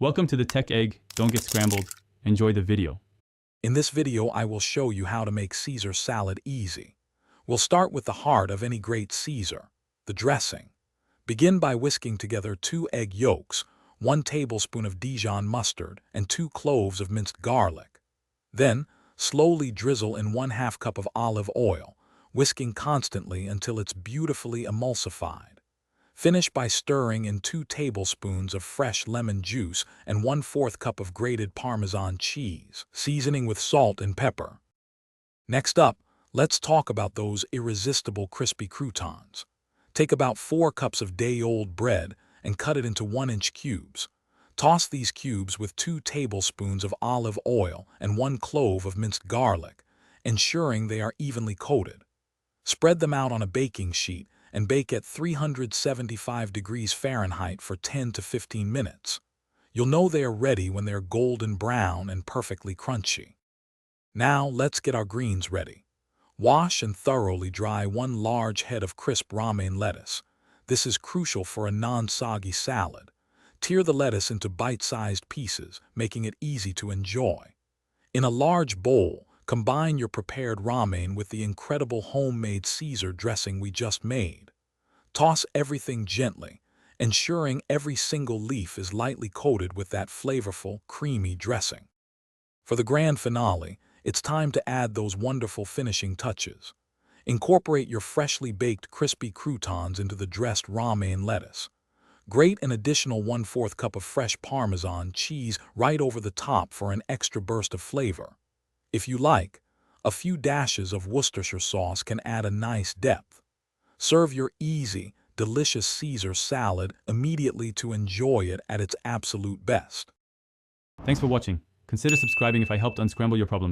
Welcome to the Tech Egg. Don't get scrambled. Enjoy the video. In this video, I will show you how to make Caesar salad easy. We'll start with the heart of any great Caesar, the dressing. Begin by whisking together 2 egg yolks, 1 tablespoon of Dijon mustard, and 2 cloves of minced garlic. Then, slowly drizzle in 1/2 cup of olive oil, whisking constantly until it's beautifully emulsified. Finish by stirring in 2 tablespoons of fresh lemon juice and 1/4 cup of grated Parmesan cheese, seasoning with salt and pepper. Next up, let's talk about those irresistible crispy croutons. Take about 4 cups of day-old bread and cut it into 1-inch cubes. Toss these cubes with 2 tablespoons of olive oil and 1 clove of minced garlic, ensuring they are evenly coated. Spread them out on a baking sheet and bake at 375 degrees Fahrenheit for 10 to 15 minutes. You'll know they are ready when they're golden brown and perfectly crunchy. Now let's get our greens ready. Wash and thoroughly dry 1 large head of crisp romaine lettuce. This is crucial for a non-soggy salad. Tear the lettuce into bite-sized pieces, making it easy to enjoy. In a large bowl, combine your prepared romaine with the incredible homemade Caesar dressing we just made. Toss everything gently, ensuring every single leaf is lightly coated with that flavorful, creamy dressing. For the grand finale, it's time to add those wonderful finishing touches. Incorporate your freshly baked crispy croutons into the dressed romaine lettuce. Grate an additional 1/4 cup of fresh Parmesan cheese right over the top for an extra burst of flavor. If you like, a few dashes of Worcestershire sauce can add a nice depth. Serve your easy, delicious Caesar salad immediately to enjoy it at its absolute best. Thanks for watching. Consider subscribing if I helped unscramble your problems.